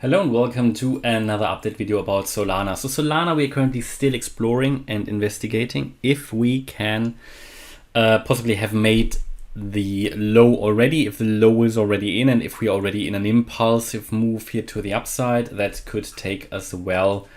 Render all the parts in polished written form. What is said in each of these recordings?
Hello and welcome to another update video about Solana. So Solana, we are currently still exploring and investigating if we can possibly have made the low already, if the low is already in, and if we are already in an impulsive move here to the upside, that could take us well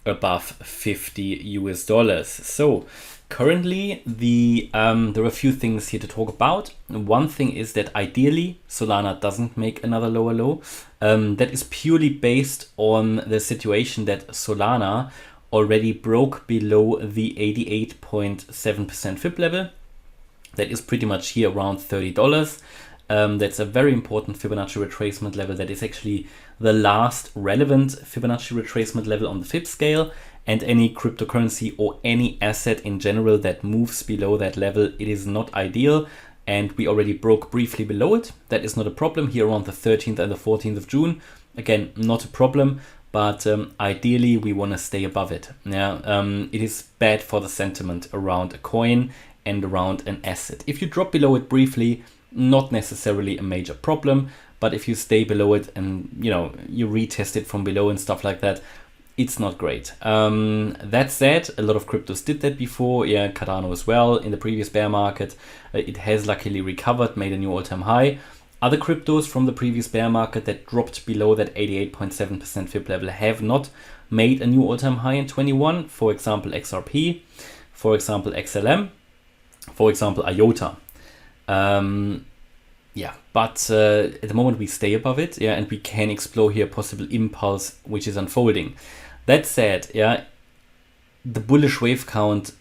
above $50. So currently there are a few things here to talk about. One thing is that ideally Solana doesn't make another lower low. That is purely based on the situation that Solana already broke below the 88.7% FIB level. That is pretty much here around $30. That's a very important Fibonacci retracement level. That is actually the last relevant Fibonacci retracement level on the FIB scale. And any cryptocurrency or any asset in general that moves below that level, it is not ideal. And we already broke briefly below it. That is not a problem here around the 13th and the 14th of June. Again, not a problem, but ideally we want to stay above it. It is bad for the sentiment around a coin and around an asset. If you drop below it briefly, not necessarily a major problem, but if you stay below it and you retest it from below and stuff like that, it's not great. That said, a lot of cryptos did that before. Cardano as well in the previous bear market. It has luckily recovered, made a new all-time high. Other cryptos from the previous bear market that dropped below that 88.7% FIB level have not made a new all-time high in 21. For example, XRP, for example, XLM, for example, IOTA. But at the moment we stay above it, and we can explore here possible impulse which is unfolding. That said, the bullish wave count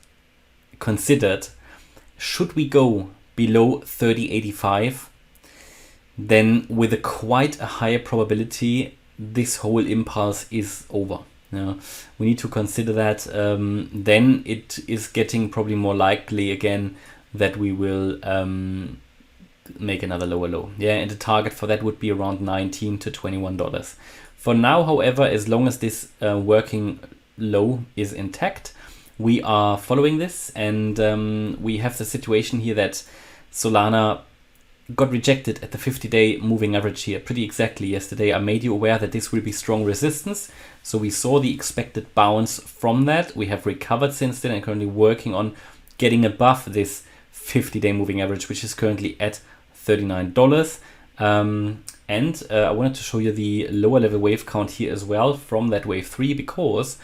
considered, should we go below 30.85, then with quite a higher probability this whole impulse is over. We need to consider that. Then it is getting probably more likely again that we will make another lower low. And the target for that would be around $19 to $21. For now, however, as long as this working low is intact, we are following this, and we have the situation here that Solana got rejected at the 50-day moving average here pretty exactly yesterday. I made you aware that this will be strong resistance, so we saw the expected bounce from that. We have recovered since then and currently working on getting above this 50-day moving average, which is currently at $39. And I wanted to show you the lower level wave count here as well from that wave 3, because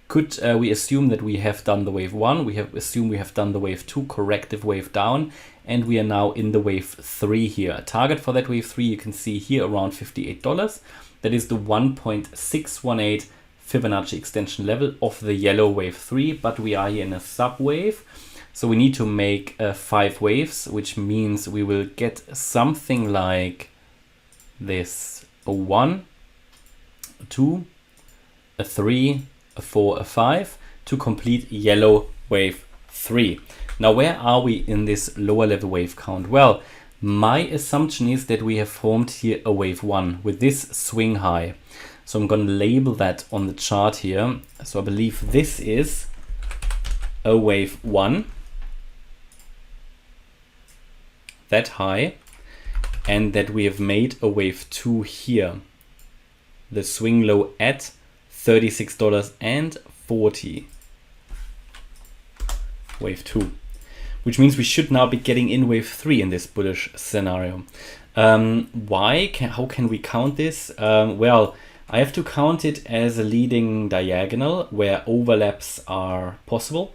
could we assume that we have done the wave 1, we have assumed we have done the wave 2 corrective wave down, and we are now in the wave 3 here. Target for that wave 3 you can see here around $58. That is the 1.618 Fibonacci extension level of the yellow wave 3, but we are here in a sub wave. So we need to make 5 waves, which means we will get something like this: a 1, a 2, a 3, a 4, a 5 to complete yellow wave 3. Now, where are we in this lower level wave count? Well, my assumption is that we have formed here a wave 1 with this swing high. So I'm going to label that on the chart here. So I believe this is a wave 1. That high, and that we have made a wave 2 here, the swing low at $36.40, wave 2, which means we should now be getting in wave 3 in this bullish scenario. How can we count this? Well, I have to count it as a leading diagonal where overlaps are possible.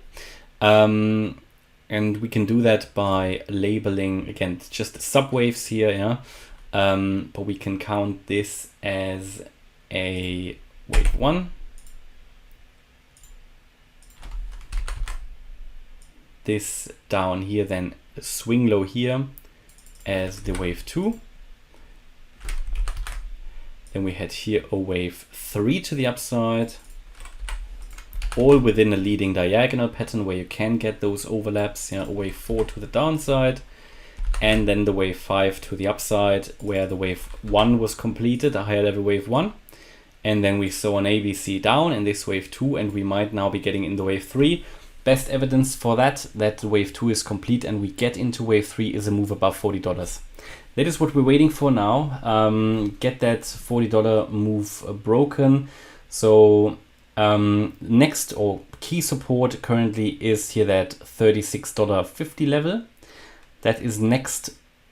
And we can do that by labeling, again, just subwaves here, but we can count this as a wave 1. This down here, then a swing low here as the wave 2. Then we had here a wave 3 to the upside, all within a leading diagonal pattern where you can get those overlaps, a wave 4 to the downside, and then the wave 5 to the upside where the wave 1 was completed, a higher level wave 1, and then we saw an ABC down in this wave 2, and we might now be getting in the wave 3. Best evidence for that the wave 2 is complete and we get into wave 3 is a move above $40. that is what we're waiting for now. Get that $40 move broken. So next or key support currently is here that $36.50 level. That is next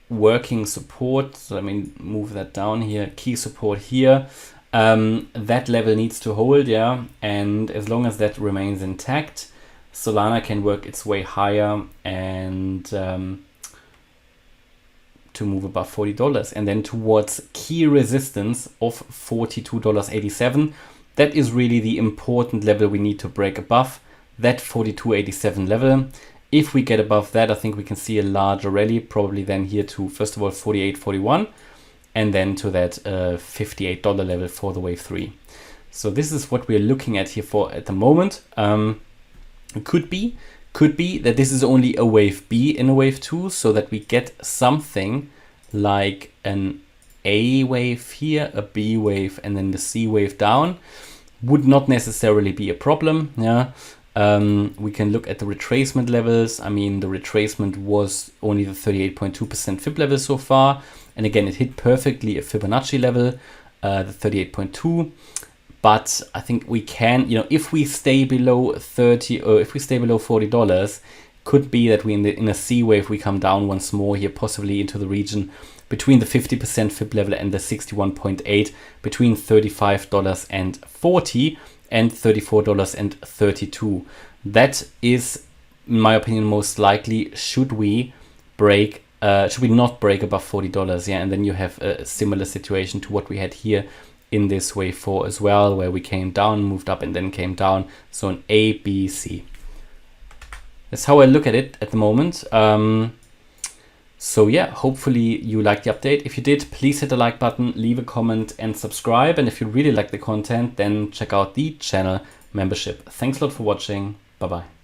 working support. So let me move that down here. Key support here. That level needs to hold, yeah. And as long as that remains intact, Solana can work its way higher and to move above $40 and then towards key resistance of $42.87. That is really the important level we need to break above, that $42.87 level. If we get above that, I think we can see a larger rally, probably then here to, first of all, $48.41 and then to that $58 level for the wave 3. So this is what we're looking at here for at the moment. Could be that this is only a wave B in a wave 2, so that we get something like an A wave here, a B wave, and then the C wave down. Would not necessarily be a problem. Yeah, we can look at the retracement levels. I mean, the retracement was only the 38.2% Fib level so far, and again, it hit perfectly a Fibonacci level, the 38.2. But I think we can, if we stay below 30 or if we stay below $40, could be that we in a C wave we come down once more here, possibly into the region between the 50% Fib level and the 61.8, between $35.40 and $34.32. That is, in my opinion, most likely should we not break above $40, yeah, and then you have a similar situation to what we had here in this wave 4 as well, where we came down, moved up, and then came down. So an A, B, C. That's how I look at it at the moment. So yeah, hopefully you liked the update. If you did, please hit the like button, leave a comment, and subscribe. And if you really like the content, then check out the channel membership. Thanks a lot for watching. Bye bye.